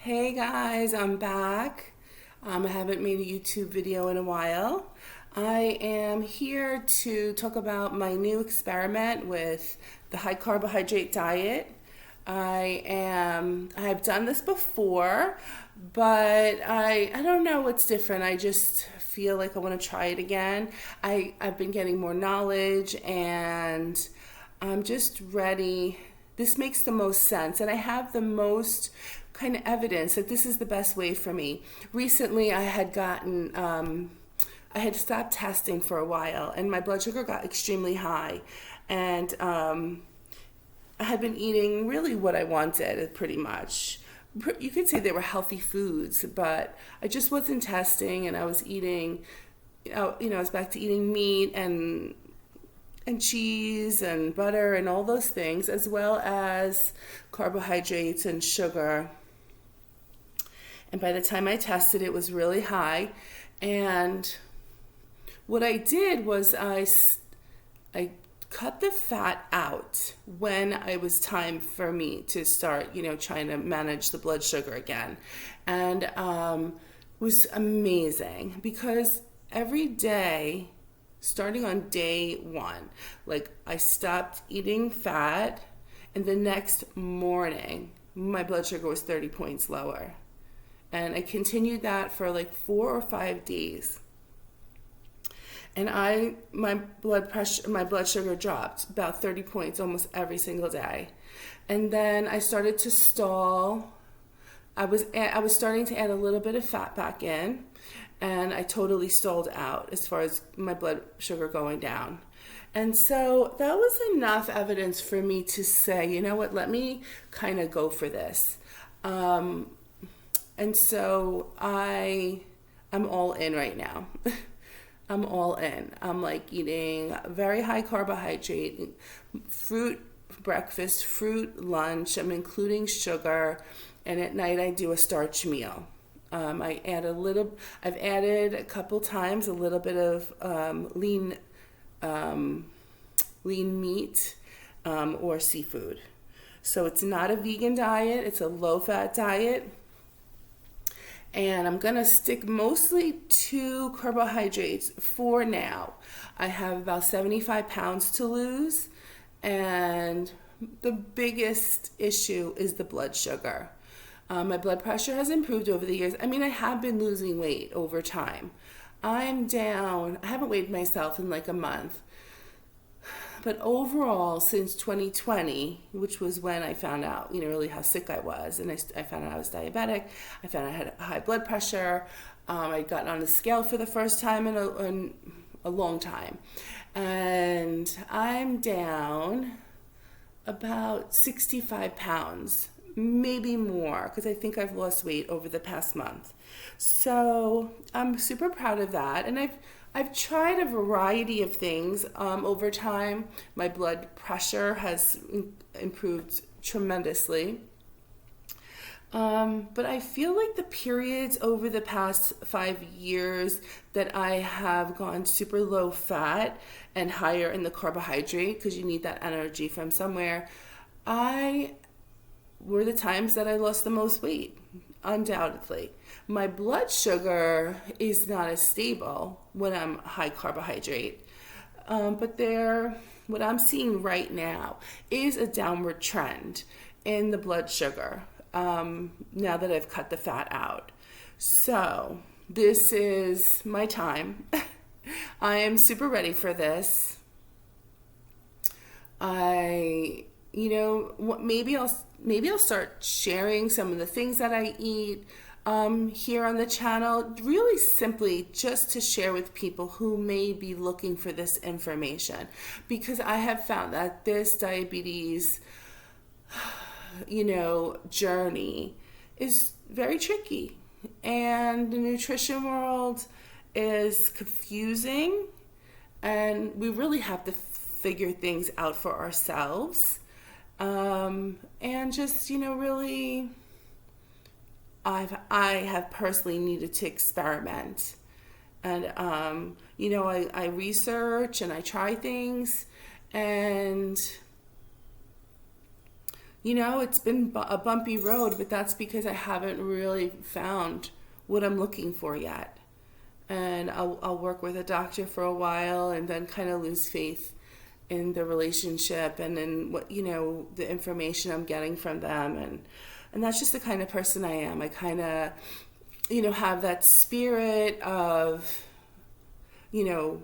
Hey guys, I'm back. I haven't made a YouTube video in a while. I am here to talk about my new experiment with the high carbohydrate diet. I have done this before, but I don't know what's different. I just feel like I want to try it again. I've been getting more knowledge and I'm just ready. This makes the most sense, and I have the most kind of evidence that this is the best way for me. Recently, I had stopped testing for a while, and my blood sugar got extremely high, and I had been eating really what I wanted, pretty much. You could say they were healthy foods, but I just wasn't testing, and I was eating, I was back to eating meat and cheese and butter and all those things, as well as carbohydrates and sugar. And by the time I tested, it was really high. And what I did was I cut the fat out when it was time for me to start, trying to manage the blood sugar again. And it was amazing because every day, starting on day one, like I stopped eating fat, and the next morning my blood sugar was 30 points lower. And I continued that for like 4 or 5 days. And my blood sugar dropped about 30 points almost every single day. And then I started to stall. I was starting to add a little bit of fat back in, and I totally stalled out as far as my blood sugar going down. And so that was enough evidence for me to say, you know what, let me kind of go for this. And so I'm all in right now. I'm all in. I'm like eating very high carbohydrate, fruit breakfast, fruit lunch. I'm including sugar, and at night I do a starch meal. I've added a couple times a little bit of lean meat or seafood. So it's not a vegan diet, it's a low-fat diet. And I'm going to stick mostly to carbohydrates for now. I have about 75 pounds to lose, and the biggest issue is the blood sugar. My blood pressure has improved over the years. I mean, I have been losing weight over time. I'm down. I haven't weighed myself in like a month. But overall, since 2020, which was when I found out, really how sick I was, and I found out I was diabetic, I found out I had high blood pressure, I'd gotten on the scale for the first time in a long time. And I'm down about 65 pounds. Maybe more, because I think I've lost weight over the past month. So I'm super proud of that, and I've tried a variety of things over time. My blood pressure has improved tremendously, but I feel like the periods over the past 5 years that I have gone super low fat and higher in the carbohydrate, because you need that energy from somewhere, were the times that I lost the most weight, undoubtedly. My blood sugar is not as stable when I'm high carbohydrate, but what I'm seeing right now is a downward trend in the blood sugar now that I've cut the fat out. So this is my time. I am super ready for this. Maybe I'll start sharing some of the things that I eat here on the channel, really simply just to share with people who may be looking for this information, because I have found that this diabetes, journey is very tricky, and the nutrition world is confusing, and we really have to figure things out for ourselves. And just, really, I have personally needed to experiment. And, I research and I try things, and It's been a bumpy road, but that's because I haven't really found what I'm looking for yet. And I'll work with a doctor for a while and then kind of lose faith in the relationship and in what, the information I'm getting from them. And that's just the kind of person I am. I kind of, have that spirit of, you know,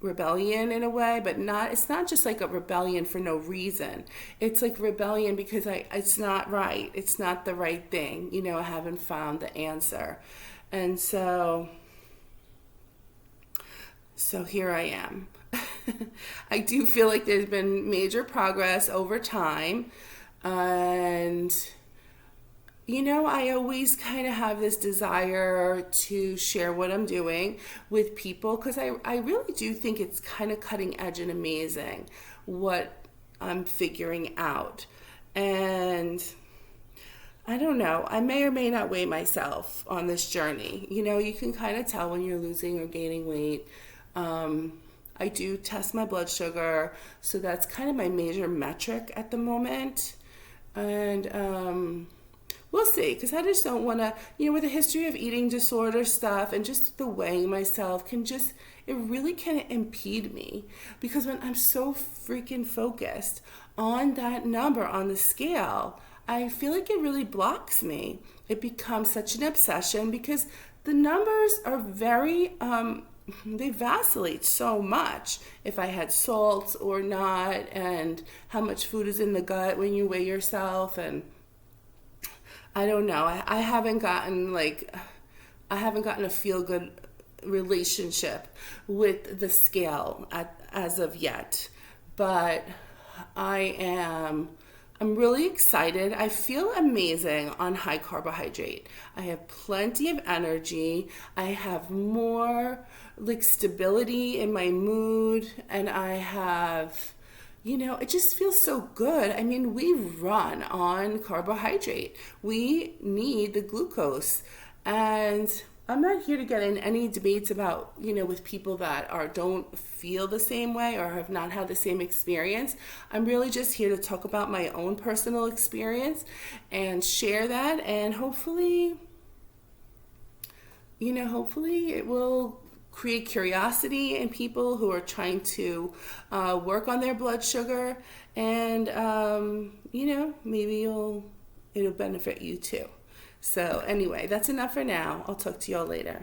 rebellion in a way, but it's not just like a rebellion for no reason. It's like rebellion because it's not right. It's not the right thing. I haven't found the answer. And so here I am. I do feel like there's been major progress over time. And I always kind of have this desire to share what I'm doing with people because I really do think it's kind of cutting edge and amazing what I'm figuring out. And I don't know, I may or may not weigh myself on this journey. You can kind of tell when you're losing or gaining weight. I do test my blood sugar, so that's kind of my major metric at the moment. And we'll see, because I just don't want to, with a history of eating disorder stuff and just the weighing myself it really can impede me. Because when I'm so freaking focused on that number on the scale, I feel like it really blocks me. It becomes such an obsession because the numbers are very, they vacillate so much. If I had salt or not, and how much food is in the gut when you weigh yourself, and I don't know. I haven't gotten a feel-good relationship with the scale as of yet, but I'm really excited. I feel amazing on high carbohydrate. I have plenty of energy. I have more stability in my mood, and I have, it just feels so good. I mean, we run on carbohydrate. We need the glucose. And I'm not here to get in any debates about, with people that don't feel the same way or have not had the same experience. I'm really just here to talk about my own personal experience and share that. And hopefully it will create curiosity in people who are trying to work on their blood sugar, and maybe it'll benefit you too. So anyway, that's enough for now. I'll talk to y'all later.